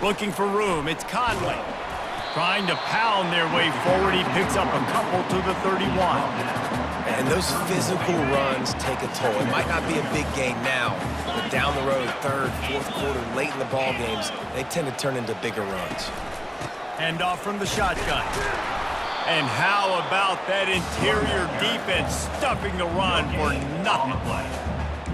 Looking for room, it's Conley. Trying to pound their way forward, he picks up a couple to the 31. And those physical runs take a toll. It might not be a big game now, but down the road, third, fourth quarter, late in the ball games, they tend to turn into bigger runs. Hand off from the shotgun. And how about that interior defense stuffing the run for nothing?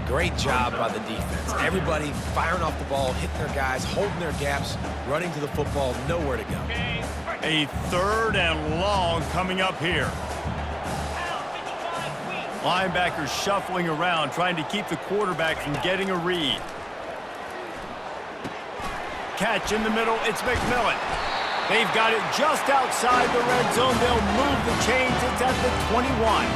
Great job by the defense. Everybody firing off the ball, hitting their guys, holding their gaps, running to the football, nowhere to go. A 3rd and long coming up here. Linebackers shuffling around, trying to keep the quarterback from getting a read. Catch in the middle, it's McMillan. They've got it just outside the red zone. They'll move the chains. It's at the 21.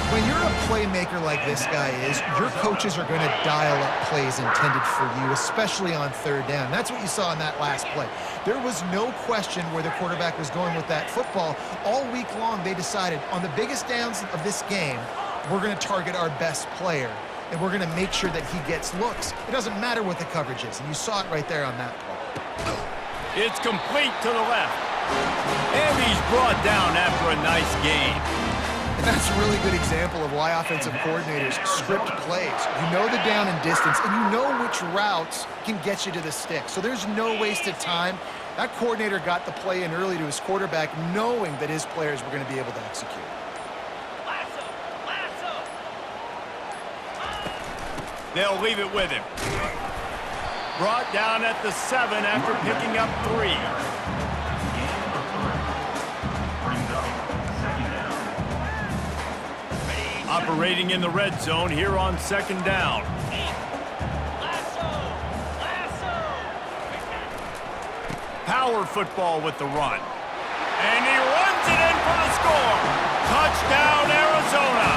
When you're a playmaker like this guy is, your coaches are going to dial up plays intended for you, especially on 3rd down. That's what you saw in that last play. There was no question where the quarterback was going with that football. All week long, they decided on the biggest downs of this game, we're going to target our best player, and we're going to make sure that he gets looks. It doesn't matter what the coverage is, and you saw it right there on that play. It's complete to the left. And he's brought down after a nice gain. And that's a really good example of why offensive coordinators script plays. You know the down and distance, and you know which routes can get you to the stick. So there's no wasted time. That coordinator got the play in early to his quarterback, knowing that his players were going to be able to execute. They'll leave it with him. Brought down at the 7 after picking up 3. Operating in the red zone here on 2nd down. Power football with the run. And he runs it in for the score. Touchdown, Arizona.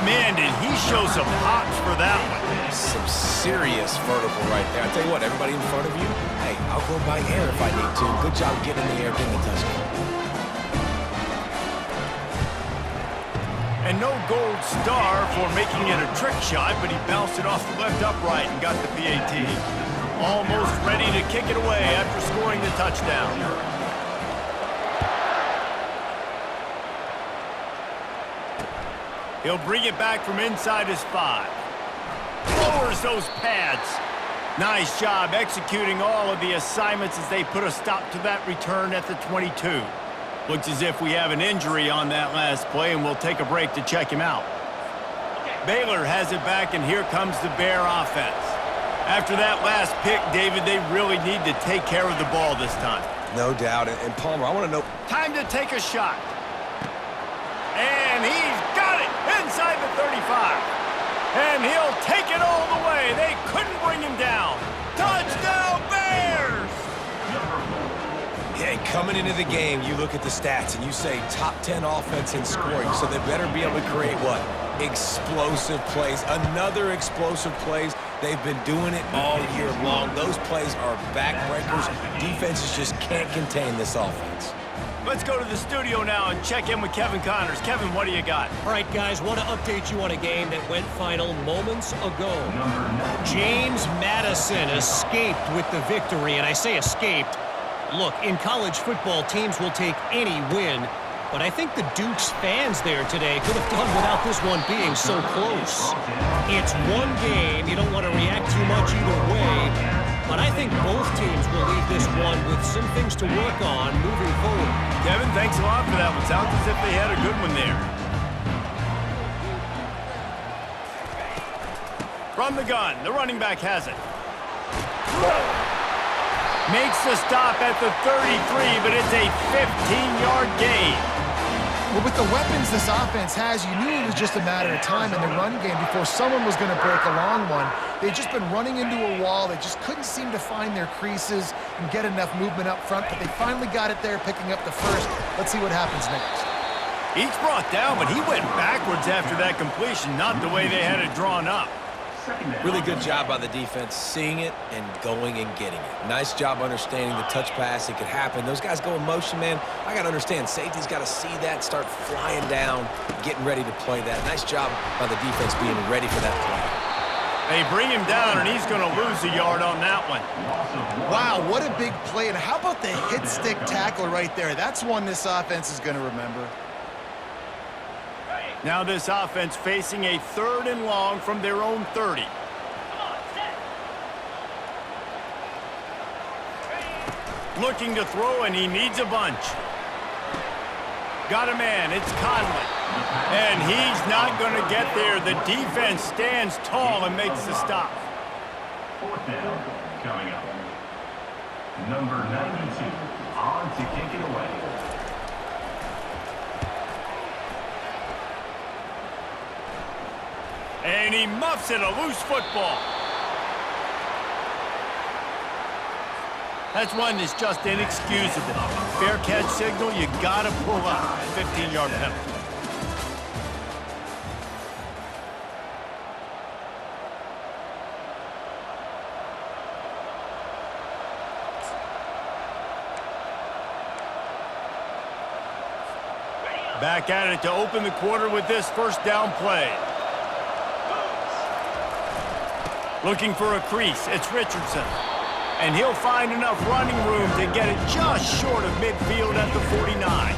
Man, did he show some hops for that one. Some serious vertical right there. I tell you what, everybody in front of you, hey, I'll go by air if I need to. Good job getting in the air, getting the touchdown. And no gold star for making it a trick shot, but he bounced it off the left upright and got the PAT. Almost ready to kick it away after scoring the touchdown. He'll bring it back from inside his 5. Lowers those pads. Nice job executing all of the assignments as they put a stop to that return at the 22. Looks as if we have an injury on that last play, and we'll take a break to check him out. Baylor has it back, and here comes the Bear offense. After that last pick, David, they really need to take care of the ball this time. No doubt. And Palmer, I want to know. Time to take a shot. And he's got it inside the 35. And he'll take it all the way. They couldn't bring him down. Touchdown, Bears! Yeah, coming into the game, you look at the stats and you say top 10 offense in scoring, so they better be able to create what? Explosive plays. Another explosive plays. They've been doing it all year long. Those plays are backbreakers. Defenses just can't contain this offense. Let's go to the studio now and check in with Kevin Connors. Kevin, what do you got? All right, guys, want to update you on a game that went final moments ago. James Madison escaped with the victory, and I say escaped. Look, in college football, teams will take any win, but I think the Dukes fans there today could have done without this one being so close. It's one game. You don't want to react too much either way, but I think both teams will leave this one with some things to work on moving forward. Kevin, thanks a lot for that one. Sounds as if they had a good one there. From the gun, the running back has it. Makes the stop at the 33, but it's a 15-yard gain. Well, with the weapons this offense has, you knew it was just a matter of time in the run game before someone was going to break a long one. They'd just been running into a wall. They just couldn't seem to find their creases and get enough movement up front, but they finally got it there, picking up the first. Let's see what happens next. He's brought down, but he went backwards after that completion, not the way they had it drawn up. Really good job by the defense, seeing it and going and getting it. Nice job understanding the touch pass. It could happen. Those guys go in motion, man. I got to understand, safety's got to see that, start flying down, getting ready to play that. Nice job by the defense being ready for that play. They bring him down, and he's going to lose a yard on that one. Wow, what a big play. And how about the hit stick tackle right there? That's one this offense is going to remember. Now this offense facing a 3rd and long from their own 30. Looking to throw, and he needs a bunch. Got a man, it's Conley. And he's not going to get there. The defense stands tall and makes the stop. 4th down coming up. Number 92 on to kick it away. And he muffs it, a loose football. That's one that's just inexcusable. Fair catch signal, you gotta pull up. 15-yard penalty. Back at it to open the quarter with this 1st down play. Looking for a crease, it's Richardson. And he'll find enough running room to get it just short of midfield at the 49.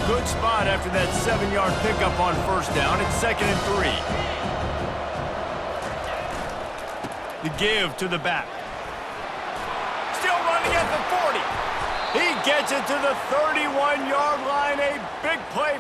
Good spot after that 7-yard pickup on 1st down. It's 2nd and 3. The give to the back. Still running at the 40. He gets it to the 31-yard line. A big play.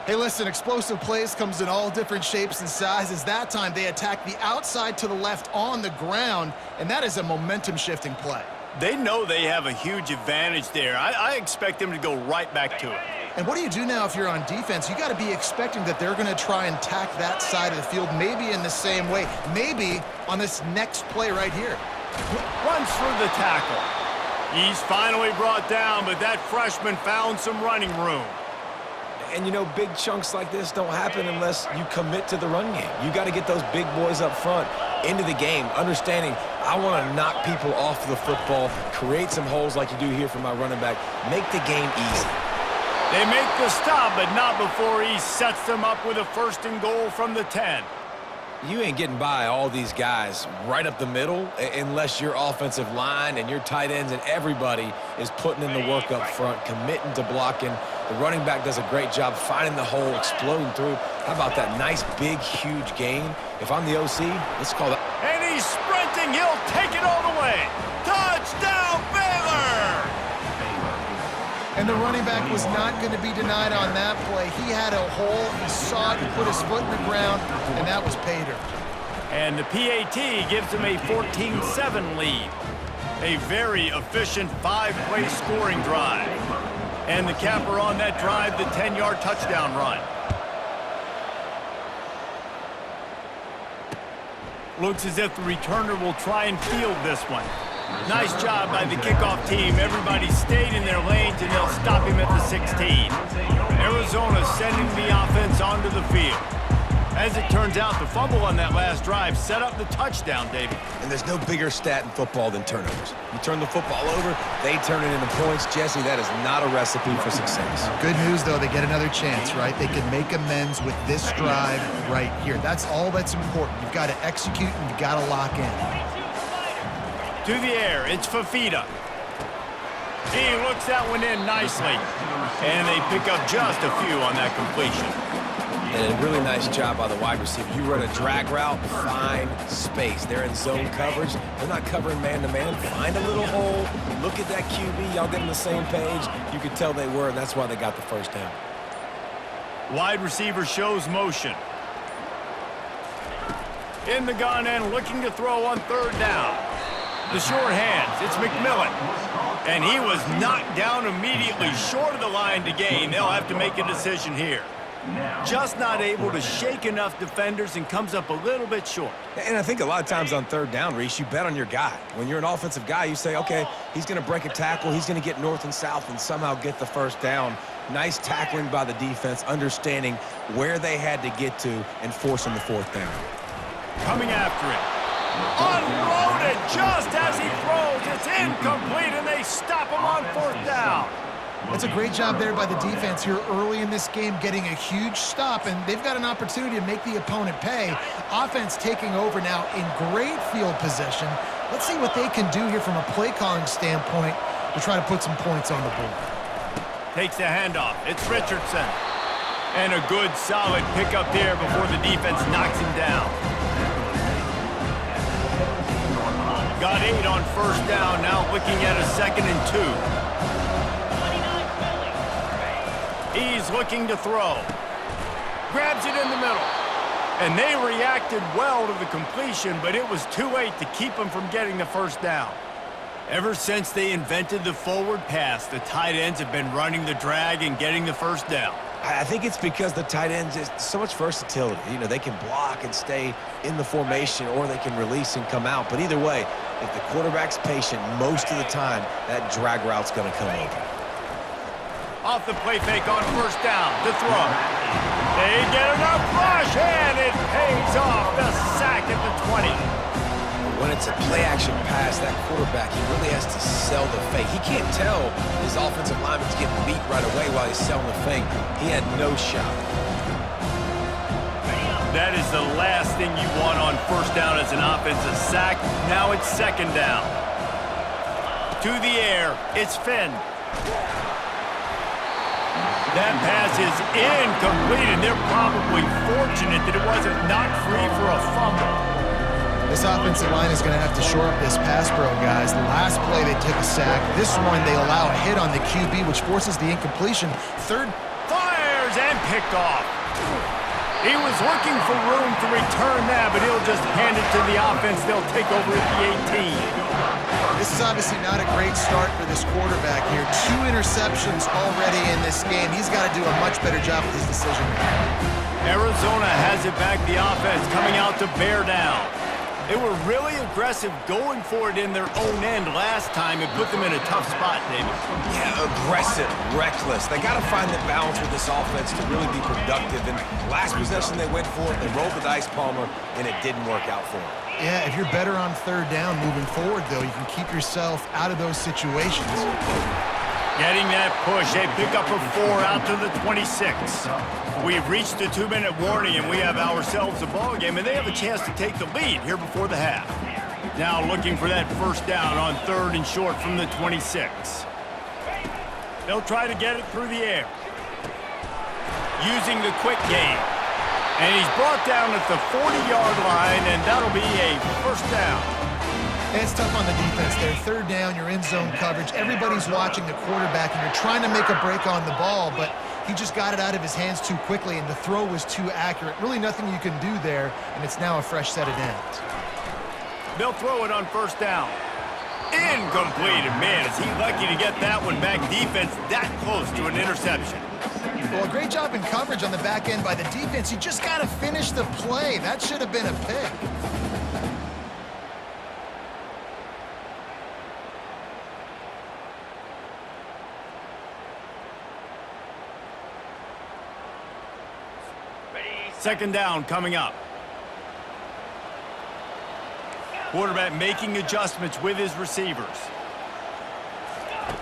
Hey, listen, explosive plays comes in all different shapes and sizes. That time, they attack the outside to the left on the ground, and that is a momentum-shifting play. They know they have a huge advantage there. I expect them to go right back to it. And what do you do now if you're on defense? You got to be expecting that they're going to try and attack that side of the field, maybe in the same way, maybe on this next play right here. Runs through the tackle. He's finally brought down, but that freshman found some running room. And, you know, big chunks like this don't happen unless you commit to the run game. You got to get those big boys up front into the game, understanding I want to knock people off the football, create some holes like you do here for my running back, make the game easy. They make the stop, but not before he sets them up with a 1st and goal from the 10. You ain't getting by all these guys right up the middle unless your offensive line and your tight ends and everybody is putting in the work up front, committing to blocking. The running back does a great job finding the hole, exploding through. How about that nice, big, huge gain? If I'm the OC, let's call that. And he's sprinting. He'll take it all the way. Touchdown, Baylor! And the running back was not going to be denied on that play. He had a hole, he saw it, he put his foot in the ground, and that was pay dirt. And the PAT gives him a 14-7 lead. A very efficient 5-play scoring drive. And the capper on that drive, the 10-yard touchdown run. Looks as if the returner will try and field this one. Nice job by the kickoff team. Everybody stayed in their lanes, and they'll stop him at the 16. Arizona sending the offense onto the field. As it turns out, the fumble on that last drive set up the touchdown, David. And there's no bigger stat in football than turnovers. You turn the football over, they turn it into points. Jesse, that is not a recipe for success. Good news, though, they get another chance, right? They can make amends with this drive right here. That's all that's important. You've got to execute and you've got to lock in. To the air, it's Fafita. He looks that one in nicely. And they pick up just a few on that completion. And a really nice job by the wide receiver. You run a drag route, find space. They're in zone coverage. They're not covering man-to-man. Find a little hole. Look at that QB. Y'all get on the same page. You could tell they were, and that's why they got the first down. Wide receiver shows motion. In the gun and looking to throw on third down. The short hands, it's McMillan. And he was knocked down immediately short of the line to gain. They'll have to make a decision here. Just not able to shake enough defenders and comes up a little bit short. And I think a lot of times on third down, Reese, you bet on your guy. When you're an offensive guy, you say, okay, he's going to break a tackle, he's going to get north and south and somehow get the first down. Nice tackling by the defense, understanding where they had to get to and forcing the fourth down. Coming after it. Unloaded just as he throws. It's incomplete, and they stop him on fourth down. That's a great job there by the defense here early in this game, getting a huge stop, and they've got an opportunity to make the opponent pay. Offense taking over now in great field position. Let's see what they can do here from a play calling standpoint to try to put some points on the board. Takes the handoff. It's Richardson. And a good, solid pickup there before the defense knocks him down. Got 8 on first down, now looking at a 2nd and 2. He's looking to throw. Grabs it in the middle. And they reacted well to the completion, but it was too late to keep him from getting the first down. Ever since they invented the forward pass, the tight ends have been running the drag and getting the first down. I think it's because the tight ends is so much versatility. You know, they can block and stay in the formation, or they can release and come out. But either way, if the quarterback's patient most of the time, that drag route's going to come open. Off the play fake on first down to throw. They get enough rush, and it pays off. The sack at the 20. When it's a play-action pass, that quarterback, he really has to sell the fake. He can't tell his offensive lineman's getting beat right away while he's selling the fake. He had no shot. That is the last thing you want on first down as an offensive sack. Now it's 2nd down. To the air, it's Finn. That pass is incomplete, and they're probably fortunate that it wasn't knocked free for a fumble. This offensive line is going to have to shore up this pass pro, guys. The last play they took a sack. This one they allow a hit on the QB, which forces the incompletion. Third. Fires and picked off. He was looking for room to return that, but he'll just hand it to the offense. They'll take over at the 18. This is obviously not a great start for this quarterback here. 2 interceptions already in this game. He's got to do a much better job with his decision making. Arizona has it back. The offense coming out to bear down. They were really aggressive going for it in their own end last time. It put them in a tough spot, David. Yeah, aggressive, reckless. They got to find the balance with this offense to really be productive. And last possession they went for it, they rolled the dice, Palmer, and it didn't work out for them. Yeah, if you're better on third down moving forward, though, you can keep yourself out of those situations. Getting that push. They pick up a 4 out to the 26. We've reached the 2-minute warning, and we have ourselves a ball game, and they have a chance to take the lead here before the half. Now looking for that first down on 3rd and short from the 26. They'll try to get it through the air. Using the quick game. And he's brought down at the 40-yard line, and that'll be a first down. It's tough on the defense there. Third down, you're in zone coverage. Everybody's watching the quarterback, and you're trying to make a break on the ball, but he just got it out of his hands too quickly, and the throw was too accurate. Really nothing you can do there, and it's now a fresh set of downs. They'll throw it on first down. Incomplete. And man, is he lucky to get that one back. Defense that close to an interception. Well, great job in coverage on the back end by the defense. You just got to finish the play. That should have been a pick. Second down coming up. Quarterback making adjustments with his receivers.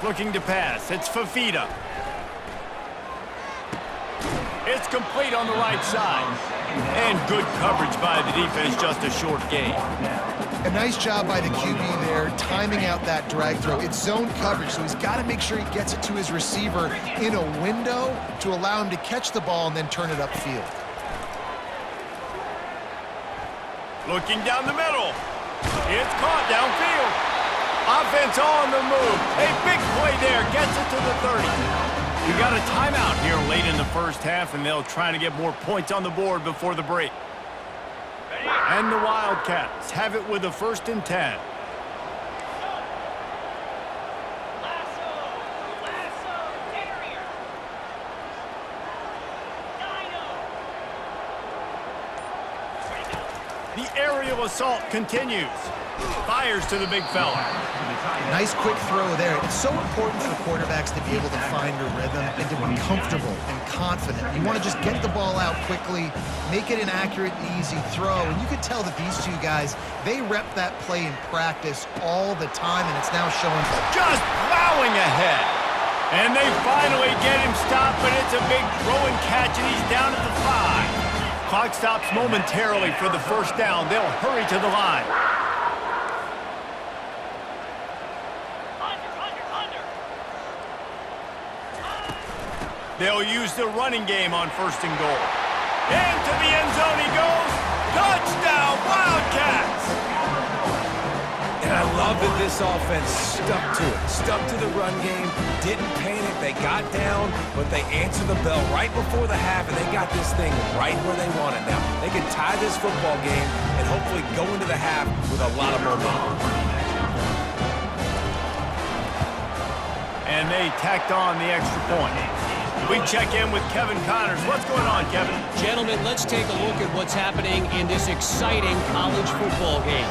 Looking to pass. It's Fafita. It's complete on the right side. And good coverage by the defense, just a short gain. A nice job by the QB there, timing out that drag throw. It's zone coverage, so he's got to make sure he gets it to his receiver in a window to allow him to catch the ball and then turn it upfield. Looking down the middle. It's caught downfield. Offense on the move. A big play there. Gets it to the 30. We got a timeout here late in the first half, and they'll try to get more points on the board before the break. And the Wildcats have it with a 1st and 10. The aerial assault continues. Fires to the big fella. Nice quick throw there. It's so important for quarterbacks to be able to find a rhythm and to be comfortable and confident. You want to just get the ball out quickly, make it an accurate and easy throw. And you could tell that these two guys, they rep that play in practice all the time, and it's now showing. Just plowing ahead. And they finally get him stopped, but it's a big throw and catch, and he's down at the 5. Clock stops momentarily for the 1st down. They'll hurry to the line. They'll use the running game on 1st and goal. Into the end zone he goes. Touchdown, Wildcats! And I love that this offense stuck to it. Stuck to the run game, didn't panic. They got down, but they answered the bell right before the half, and they got this thing right where they want it now. They can tie this football game and hopefully go into the half with a lot of momentum. And they tacked on the extra point. We check in with Kevin Connors. What's going on, Kevin? Gentlemen, let's take a look at what's happening in this exciting college football game.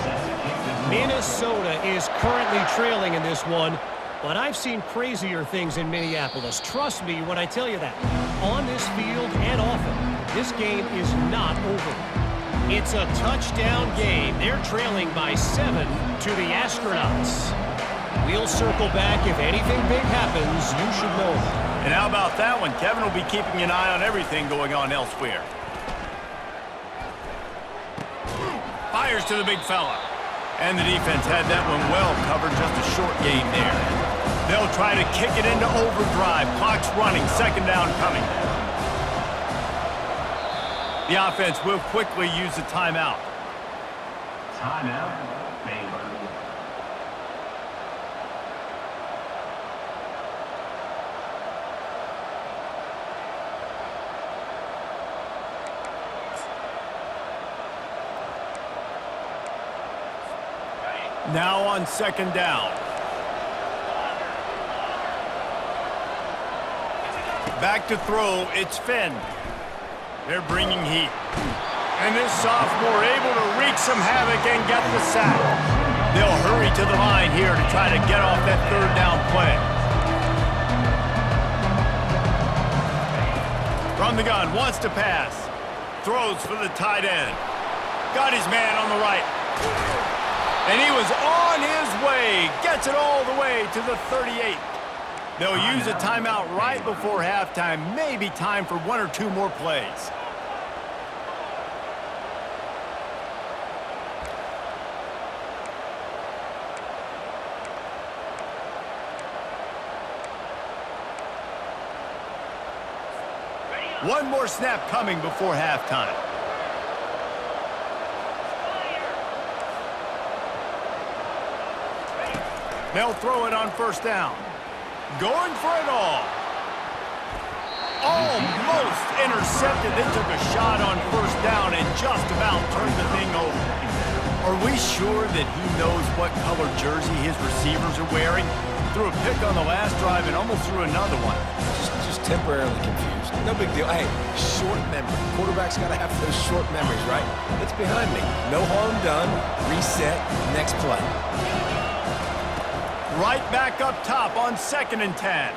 Minnesota is currently trailing in this one, but I've seen crazier things in Minneapolis. Trust me when I tell you that. On this field and often, this game is not over. It's a touchdown game. They're trailing by 7 to the Astronauts. We'll circle back. If anything big happens, you should know that. And how about that one? Kevin will be keeping an eye on everything going on elsewhere. Fires to the big fella. And the defense had that one well covered, just a short gain there. They'll try to kick it into overdrive. Clock's running, 2nd down coming. The offense will quickly use the timeout. Timeout, Baylor. Now on 2nd down. Back to throw, it's Finn. They're bringing heat. And this sophomore able to wreak some havoc and get the sack. They'll hurry to the line here to try to get off that 3rd down play. From the gun, wants to pass. Throws for the tight end. Got his man on the right. And he was on his way. Gets it all the way to the 38. They'll use a timeout right before halftime. Maybe time for 1 or 2 more plays. One more snap coming before halftime. They'll throw it on 1st down. Going for it all. Almost intercepted. They took a shot on 1st down and just about turned the thing over. Are we sure that he knows what color jersey his receivers are wearing? Threw a pick on the last drive and almost threw another one. Just temporarily confused. No big deal. Hey, short memory. Quarterback's got to have those short memories, right? It's behind me. No harm done. Reset. Next play. Right back up top on 2nd and 10.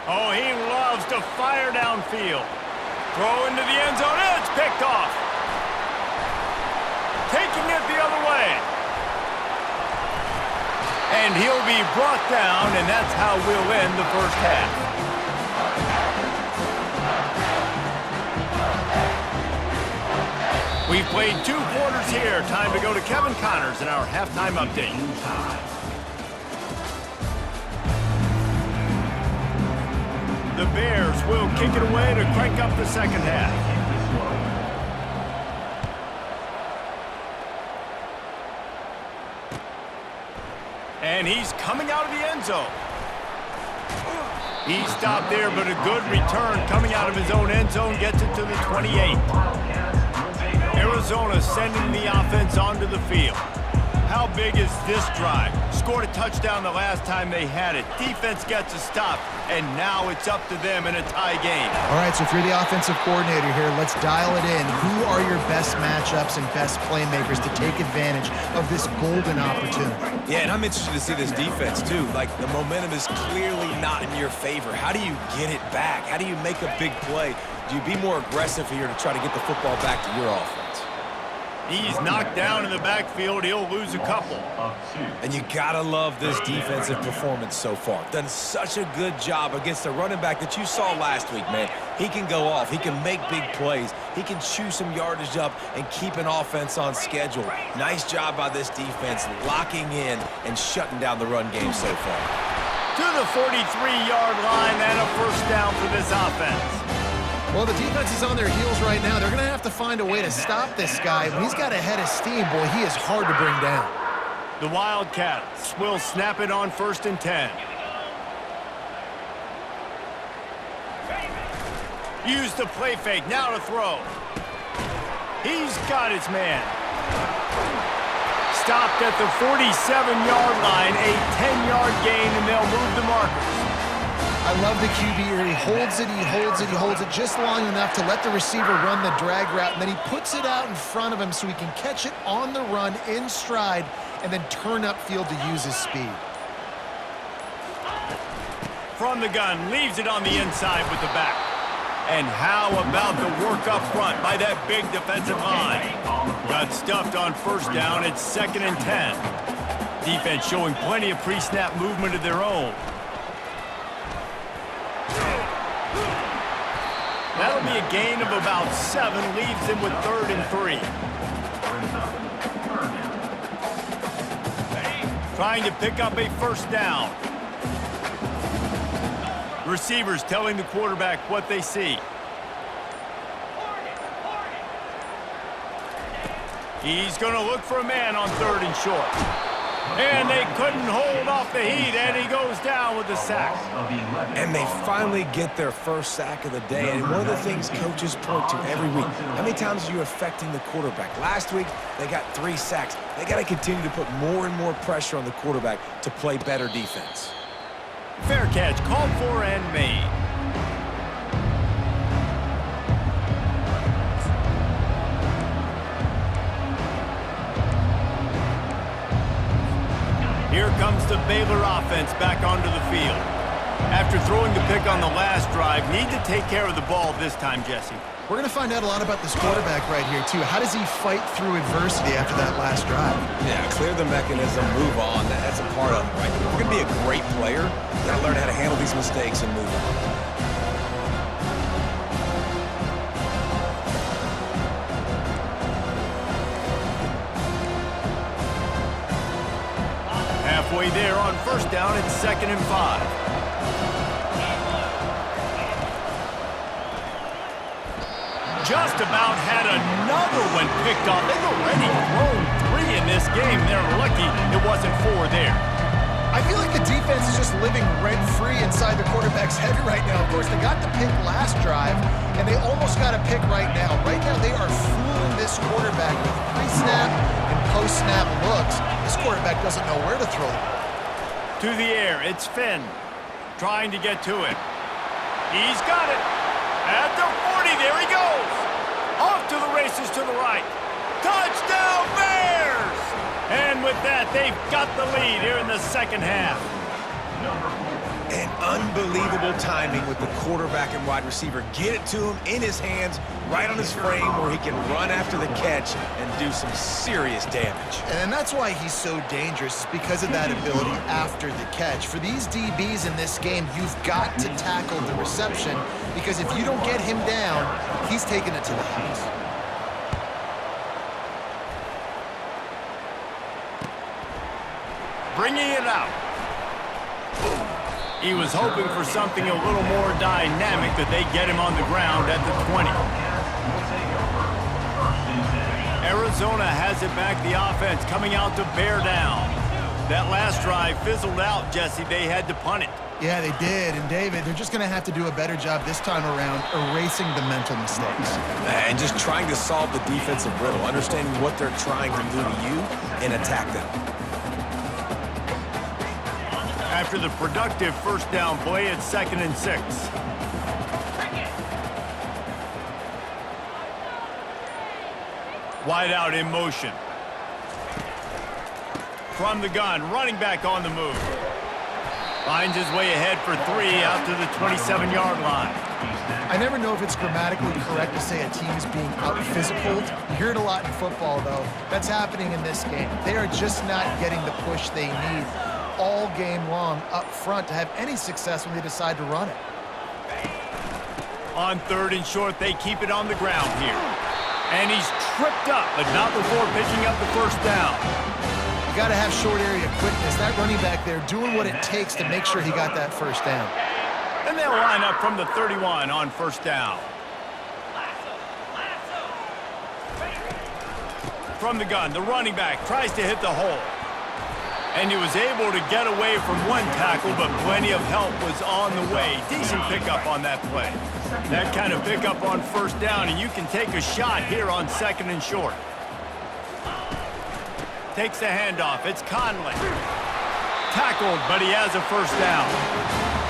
Oh, he loves to fire downfield. Throw into the end zone. It's picked off. Taking it the other way. And he'll be brought down, and that's how we'll end the first half. We've played 2 quarters here. Time to go to Kevin Connors in our halftime update. The Bears will kick it away to crank up the second half. And he's coming out of the end zone. He stopped there, but a good return coming out of his own end zone gets it to the 28. Arizona sending the offense onto the field. How big is this drive? Scored a touchdown the last time they had it. Defense gets a stop, and now it's up to them in a tie game. All right, so if you're the offensive coordinator here, let's dial it in. Who are your best matchups and best playmakers to take advantage of this golden opportunity? Yeah, and I'm interested to see this defense, too. Like, the momentum is clearly not in your favor. How do you get it back? How do you make a big play? Do you be more aggressive here to try to get the football back to your offense? He's knocked down in the backfield. He'll lose a couple. And you gotta love this defensive performance so far. Done such a good job against the running back that you saw last week, man. He can go off. He can make big plays. He can chew some yardage up and keep an offense on schedule. Nice job by this defense locking in and shutting down the run game so far. To the 43-yard line and a first down for this offense. Well, the defense is on their heels right now. They're going to have to find a way to stop this guy. When he's got a head of steam, boy, he is hard to bring down. The Wildcats will snap it on 1st and 10. Use the play fake, now to throw. He's got his man. Stopped at the 47-yard line, a 10-yard gain, and they'll move the markers. I love the QB here. He holds it, he holds it, he holds it just long enough to let the receiver run the drag route, and then he puts it out in front of him so he can catch it on the run in stride and then turn upfield to use his speed. From the gun, leaves it on the inside with the back. And how about the work up front by that big defensive line? Got stuffed on first down. It's 2nd and 10. Defense showing plenty of pre-snap movement of their own. That'll be a gain of about 7, leaves him with 3rd and 3. Trying to pick up a first down. Receivers telling the quarterback what they see. He's going to look for a man on 3rd and short. And they couldn't hold off the heat, and he goes down with the sack. And they finally get their first sack of the day. And one of the things coaches point to every week, how many times are you affecting the quarterback? Last week, they got 3 sacks. They got to continue to put more and more pressure on the quarterback to play better defense. Fair catch, called for and made. Here comes the Baylor offense back onto the field. After throwing the pick on the last drive, need to take care of the ball this time, Jesse. We're going to find out a lot about this quarterback right here, too. How does he fight through adversity after that last drive? Yeah, clear the mechanism, move on. That's a part of it, right? If you're going to be a great player, you got to learn how to handle these mistakes and move on. Halfway there on first down, it's 2nd and 5. Just about had another one picked off. They've already thrown 3 in this game. They're lucky it wasn't 4 there. I feel like the defense is just living rent-free inside the quarterback's head right now. Of course, they got the pick last drive, and they almost got a pick right now. Right now, they are fooling this quarterback with pre-snap and post-snap looks. This quarterback doesn't know where to throw the ball. To the air, it's Finn trying to get to it. He's got it. At the 40, there he goes. Off to the races to the right. Touchdown, Bears! And with that, they've got the lead here in the second half. And unbelievable timing with the quarterback and wide receiver. Get it to him in his hands, right on his frame where he can run after the catch and do some serious damage. And that's why he's so dangerous, is because of that ability after the catch. For these DBs in this game, you've got to tackle the reception, because if you don't get him down, he's taking it to the house. Bringing it out. He was hoping for something a little more dynamic, that they get him on the ground at the 20. Arizona has it back, the offense coming out to bear down. That last drive fizzled out, Jesse. They had to punt it. Yeah, they did. And David, they're just going to have to do a better job this time around erasing the mental mistakes. And just trying to solve the defensive riddle, understanding what they're trying to do to you and attack them. After the productive first down play, it's 2nd and 6. Wide out in motion. From the gun, running back on the move. Finds his way ahead for 3 out to the 27-yard line. I never know if it's grammatically correct to say a team is being out-physical. You hear it a lot in football, though. That's happening in this game. They are just not getting the push they need all game long up front to have any success when they decide to run it. On 3rd and short, they keep it on the ground here. And he's tripped up, but not before picking up the first down. You got to have short area quickness. That running back there doing what it takes to make sure he got that first down. And they'll line up from the 31 on first down. From the gun, the running back tries to hit the hole. And he was able to get away from one tackle, but plenty of help was on the way. Decent pickup on that play. That kind of pickup on first down, and you can take a shot here on 2nd and short. Takes the handoff. It's Conley. Tackled, but he has a first down.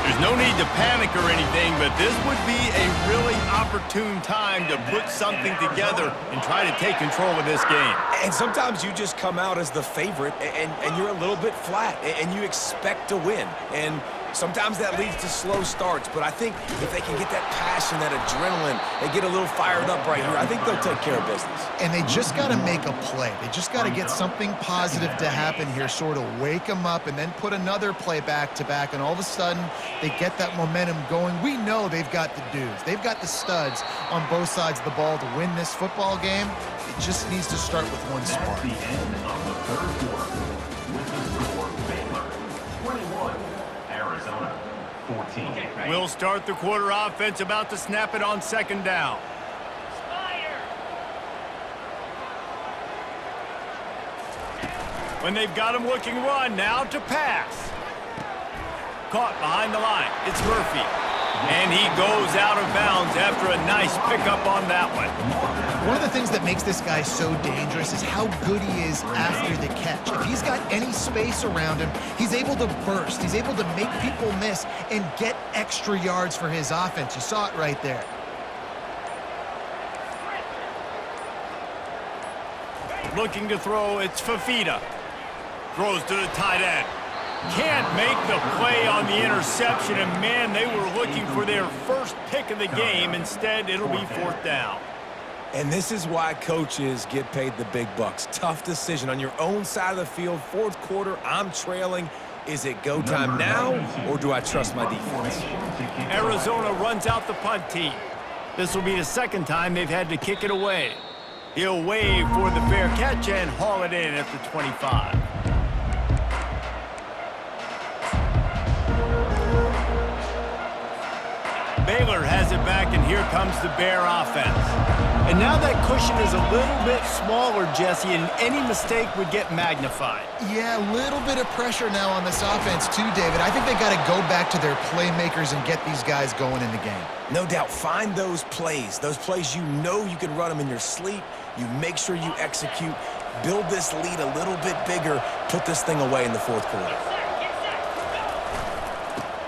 There's no need to panic or anything, but this would be a really opportune time to put something together and try to take control of this game. And sometimes you just come out as the favorite and you're a little bit flat and you expect to win. And sometimes that leads to slow starts, but I think if they can get that passion, that adrenaline, they get a little fired up right here, I think they'll take care of business. And they just got to make a play. They just got to get something positive to happen here, sort of wake them up and then put another play back-to-back, and all of a sudden they get that momentum going. We know they've got the dudes. They've got the studs on both sides of the ball to win this football game. It just needs to start with one spark. At the end of the 3rd quarter, with the score, Baylor 21, Arizona 14. We'll start the quarter offense, about to snap it on 2nd down. When they've got him looking run, now to pass. Caught behind the line. It's Murphy. And he goes out of bounds after a nice pickup on that one. One of the things that makes this guy so dangerous is how good he is after the catch. If he's got any space around him, he's able to burst. He's able to make people miss and get extra yards for his offense. You saw it right there. Looking to throw, it's Fafita. Throws to the tight end. Can't make the play on the interception, and man, they were looking for their first pick of the game. Instead, it'll be 4th down. And this is why coaches get paid the big bucks. Tough decision on your own side of the field. 4th quarter, I'm trailing. Is it go time now, or do I trust my defense? Arizona runs out the punt team. This will be the 2nd time they've had to kick it away. He'll wave for the fair catch and haul it in at the 25. Baylor has it back, and here comes the Bear offense. And now that cushion is a little bit smaller, Jesse, and any mistake would get magnified. Yeah, a little bit of pressure now on this offense too, David. I think they got to go back to their playmakers and get these guys going in the game. No doubt, find those plays you know you can run them in your sleep. You make sure you execute, build this lead a little bit bigger, put this thing away in the 4th quarter.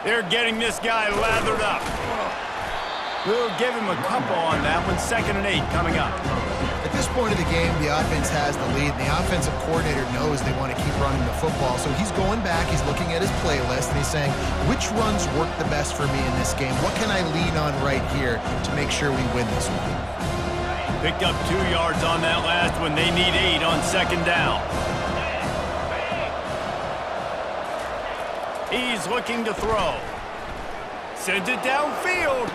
They're getting this guy lathered up. We'll give him a couple on that one. 2nd and 8 coming up. At this point of the game, the offense has the lead, and the offensive coordinator knows they want to keep running the football. So he's going back, he's looking at his playlist, and he's saying, which runs work the best for me in this game? What can I lean on right here to make sure we win this one? Picked up 2 yards on that last one. They need 8 on second down. He's looking to throw. Sends it downfield.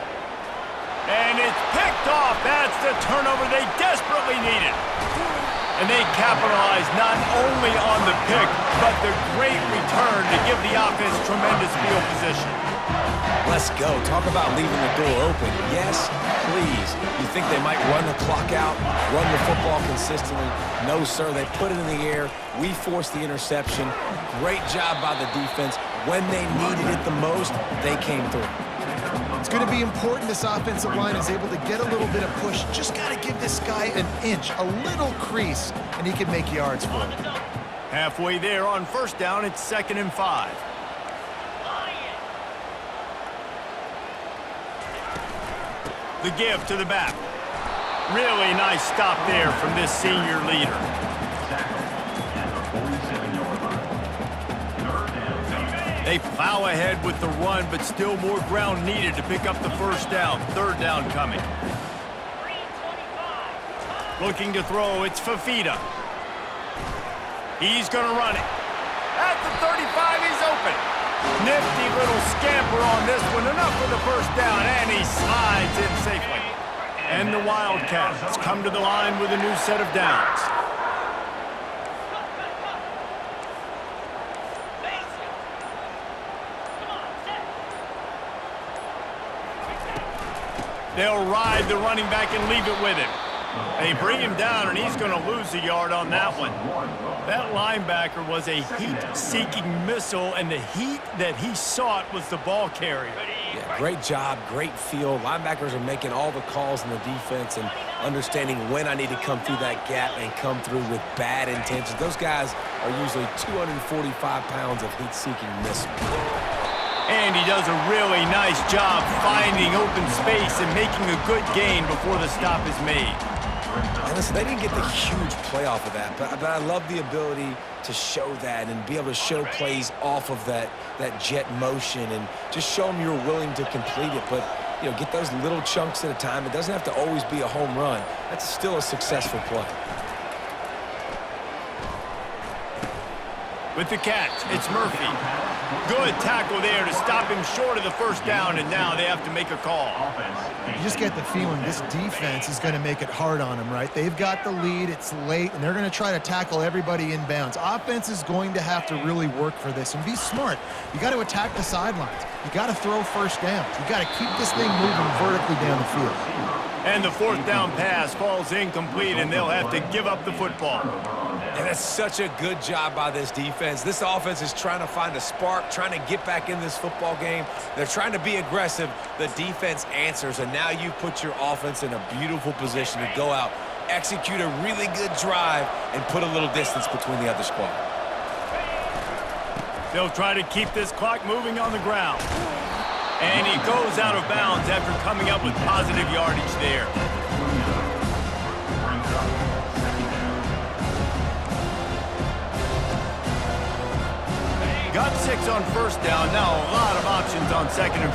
And it's picked off. That's the turnover they desperately needed. And they capitalized not only on the pick, but the great return to give the offense tremendous field position. Let's go. Talk about leaving the door open. Yes, please. You think they might run the clock out, run the football consistently? No, sir. They put it in the air. We forced the interception. Great job by the defense. When they needed it the most, they came through. It's going to be important this offensive line is able to get a little bit of push. Just got to give this guy an inch, a little crease, and he can make yards for it. Halfway there on first down, it's 2nd and 5. The give to the back. Really nice stop there from this senior leader. They plow ahead with the run, but still more ground needed to pick up the first down. 3rd down coming. Looking to throw, it's Fafita. He's going to run it. At the 35, he's open. Nifty little scamper on this one. Enough for the first down, and he slides in safely. And the Wildcats come to the line with a new set of downs. They'll ride the running back and leave it with him. They bring him down, and he's going to lose a yard on that one. That linebacker was a heat-seeking missile, and the heat that he sought was the ball carrier. Yeah, great job, great feel. Linebackers are making all the calls in the defense and understanding when I need to come through that gap and come through with bad intentions. Those guys are usually 245 pounds of heat-seeking missile. And he does a really nice job finding open space and making a good gain before the stop is made. And listen, they didn't get the huge play off of that, but I love the ability to show that and be able to show plays off of that jet motion and just show them you're willing to complete it. But, you know, get those little chunks at a time. It doesn't have to always be a home run. That's still a successful play. With the catch, it's Murphy. Good tackle there to stop him short of the first down, and now they have to make a call. You just get the feeling this defense is going to make it hard on them, right? They've got the lead, it's late, and they're going to try to tackle everybody inbounds. Offense is going to have to really work for this and be smart. You got to attack the sidelines. You got to throw first downs. You got to keep this thing moving vertically down the field. And the 4th down pass falls incomplete, and they'll have to give up the football. And that's such a good job by this defense. This offense is trying to find a spark, trying to get back in this football game. They're trying to be aggressive. The defense answers, and now you put your offense in a beautiful position to go out, execute a really good drive, and put a little distance between the other squad. They'll try to keep this clock moving on the ground. And he goes out of bounds after coming up with positive yardage there. Got 6 on first down. Now a lot of options on 2nd and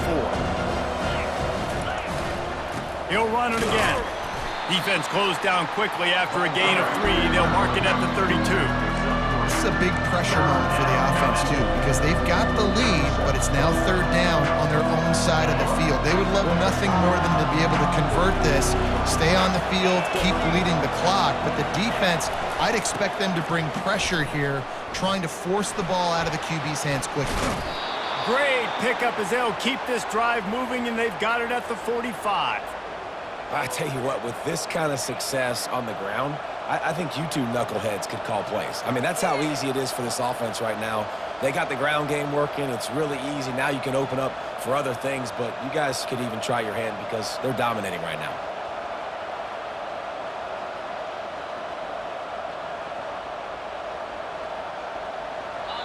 4. He'll run it again. Defense closed down quickly after a gain of 3. They'll mark it at the 32. This is a big pressure moment for the offense, too, because they've got the lead, but it's now 3rd down on their own side of the field. They would love nothing more than to be able to convert this, stay on the field, keep leading the clock. But the defense, I'd expect them to bring pressure here, trying to force the ball out of the QB's hands quickly. Great pickup as they'll keep this drive moving, and they've got it at the 45. I tell you what, with this kind of success on the ground, I think you two knuckleheads could call plays. I mean, that's how easy it is for this offense right now. They got the ground game working. It's really easy. Now you can open up for other things, but you guys could even try your hand because they're dominating right now.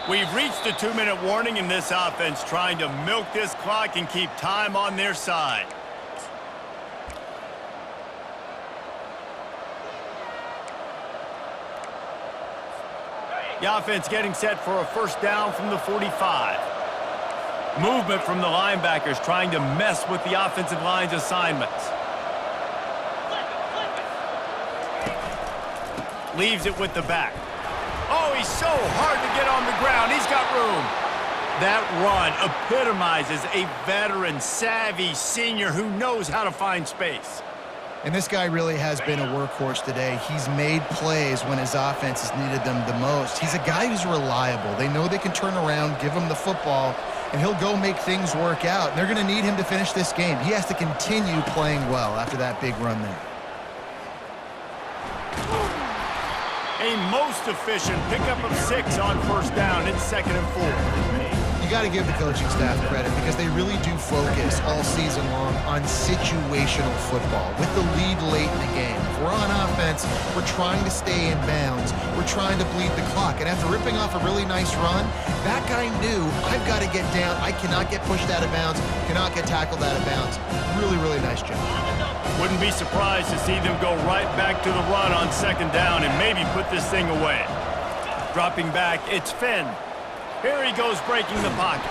We've reached the 2-minute warning in this offense, trying to milk this clock and keep time on their side. The offense getting set for a first down from the 45. Movement from the linebackers trying to mess with the offensive line's assignments. Leaves it with the back. Oh, he's so hard to get on the ground. He's got room. That run epitomizes a veteran, savvy senior who knows how to find space. And this guy really has been a workhorse today. He's made plays when his offense has needed them the most. He's a guy who's reliable. They know they can turn around, give him the football, and he'll go make things work out. And they're going to need him to finish this game. He has to continue playing well after that big run there. A most efficient pickup of 6 on first down. It's 2nd and 4. You got to give the coaching staff credit because they really do focus all season long on situational football with the lead late in the game. If we're on offense, we're trying to stay in bounds. We're trying to bleed the clock. And after ripping off a really nice run, that guy knew, I've got to get down. I cannot get pushed out of bounds, cannot get tackled out of bounds. Really, really nice job. Wouldn't be surprised to see them go right back to the run on 2nd down and maybe put this thing away. Dropping back, it's Finn. Here he goes breaking the pocket.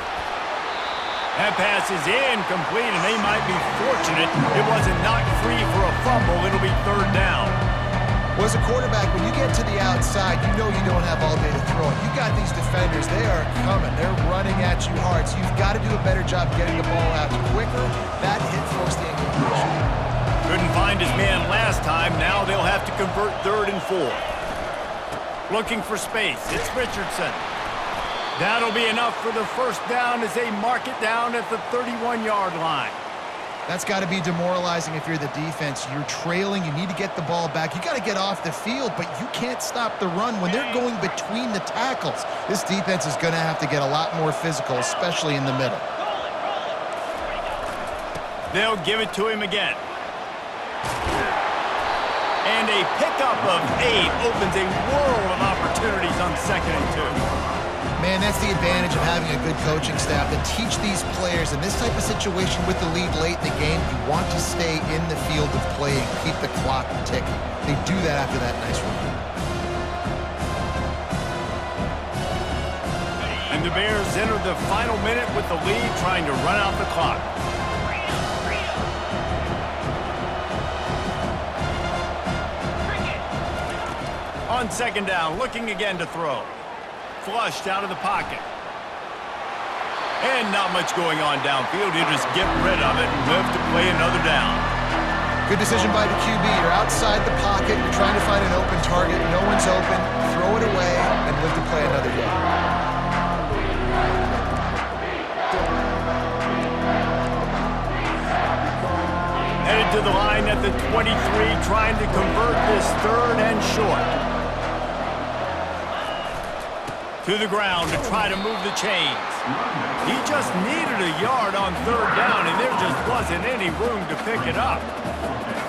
That pass is incomplete, and they might be fortunate it wasn't knocked free for a fumble. It'll be 3rd down. Well, as a quarterback, when you get to the outside, you know you don't have all day to throw it. You got these defenders. They are coming. They're running at you hard, so you've got to do a better job getting the ball out quicker. That hit forced the incompletion. Couldn't find his man last time. Now they'll have to convert 3rd and 4. Looking for space. It's Richardson. That'll be enough for the first down as they mark it down at the 31-yard line. That's got to be demoralizing if you're the defense. You're trailing. You need to get the ball back. You got to get off the field, but you can't stop the run when they're going between the tackles. This defense is going to have to get a lot more physical, especially in the middle. They'll give it to him again. And a pickup of 8 opens a world of opportunities on 2nd and 2. Man, that's the advantage of having a good coaching staff to teach these players in this type of situation with the lead late in the game. You want to stay in the field of play and keep the clock ticking. They do that after that nice run. And the Bears enter the final minute with the lead, trying to run out the clock. On 2nd down, looking again to throw. Flushed out of the pocket. And not much going on downfield. You just get rid of it and live to play another down. Good decision by the QB. You're outside the pocket. You're trying to find an open target. No one's open. Throw it away and live to play another day. Headed to the line at the 23, trying to convert this 3rd and short. To the ground to try to move the chains. He just needed a yard on 3rd down, and there just wasn't any room to pick it up.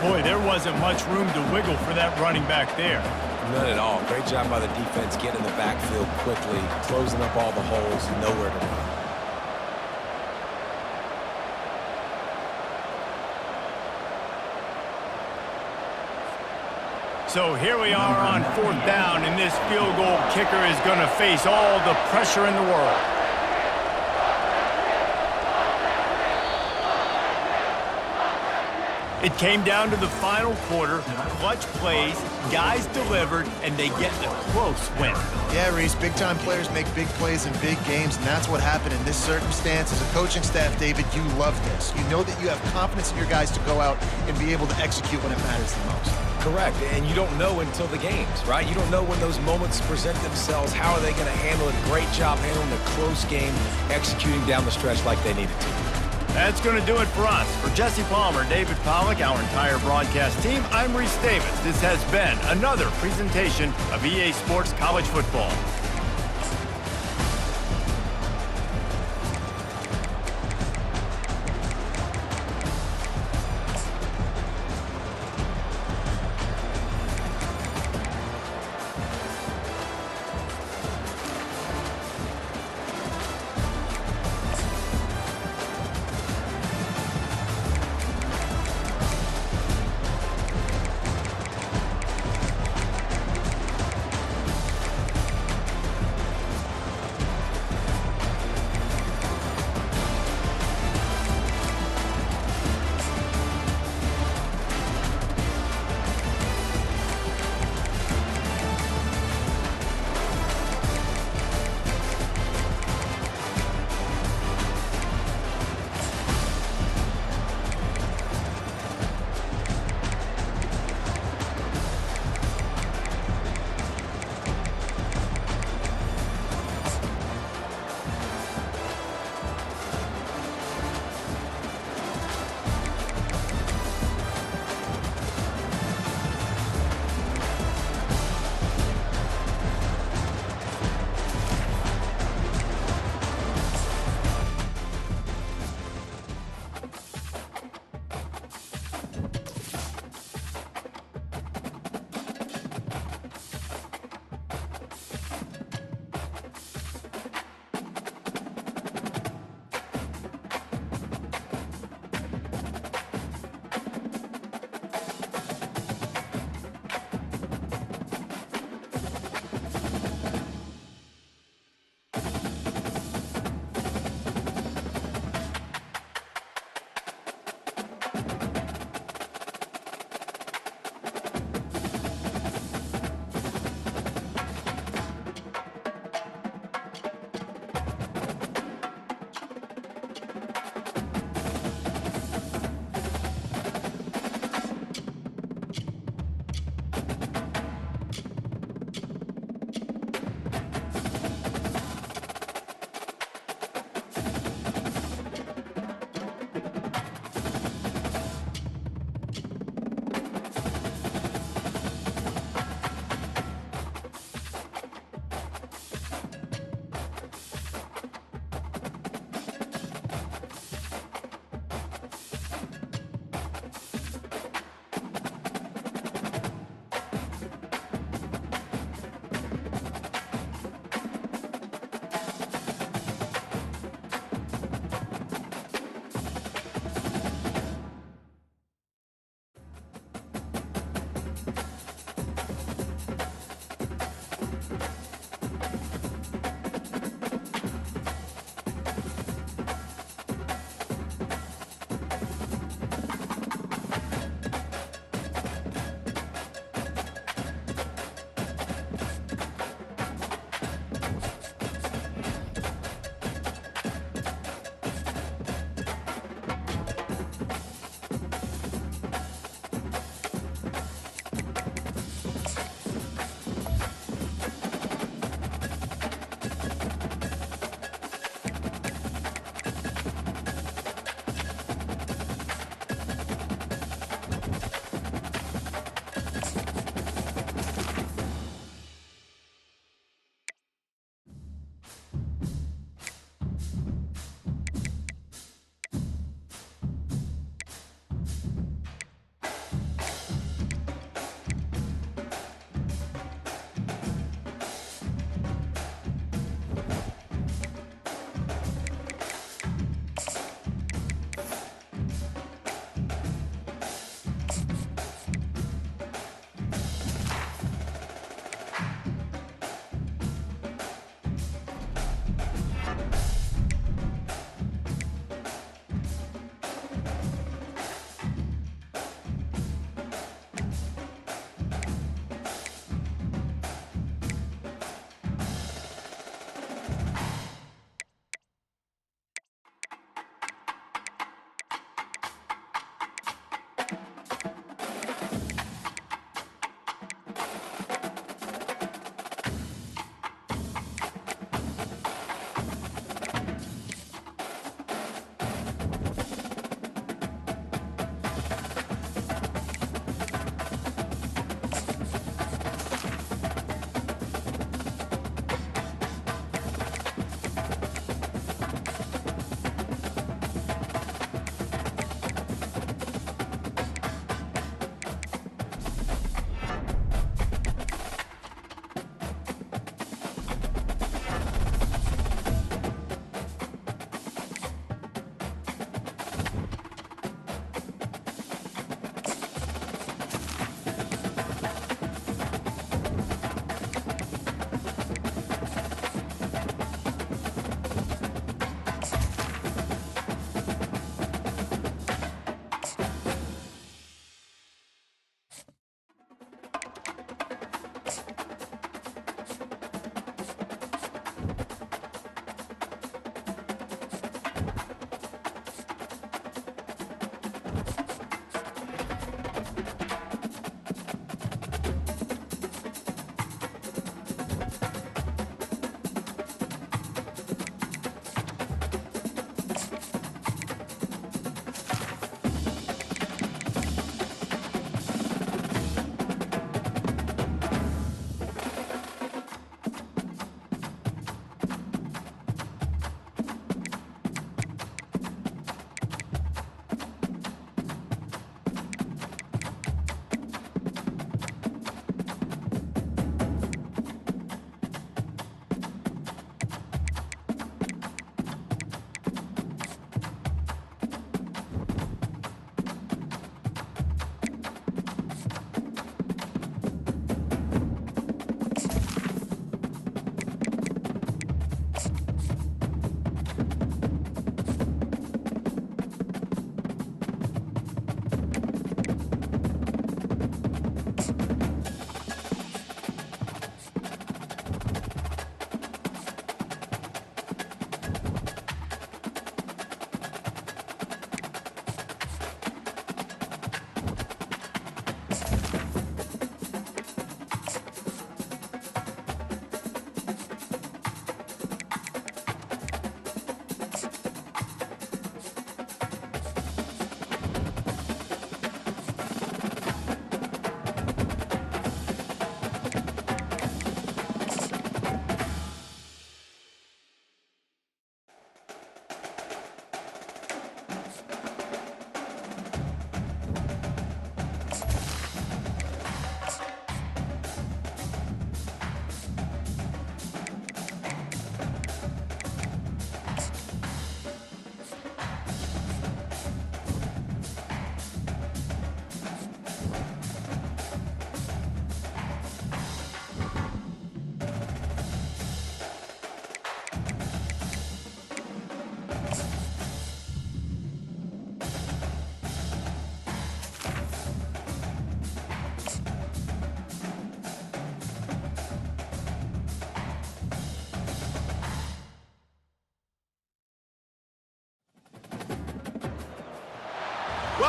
Boy, there wasn't much room to wiggle for that running back there. None at all. Great job by the defense getting in the backfield quickly, closing up all the holes, nowhere to run. So here we are on 4th down, and this field goal kicker is going to face all the pressure in the world. It came down to the final quarter, clutch plays, guys delivered, and they get a close win. Yeah, Reese, big-time players make big plays in big games, and that's what happened in this circumstance. As a coaching staff, David, you love this. You know that you have confidence in your guys to go out and be able to execute when it matters the most. Correct, and you don't know until the games, right? You don't know when those moments present themselves. How are they going to handle it? Great job handling the close game, executing down the stretch like they needed to. That's going to do it for us. For Jesse Palmer, David Pollack, our entire broadcast team, I'm Reese Davis. This has been another presentation of EA Sports College Football.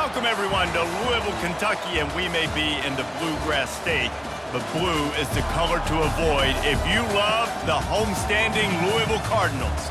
Welcome, everyone, to Louisville, Kentucky, and we may be in the Bluegrass State, but blue is the color to avoid if you love the homestanding Louisville Cardinals.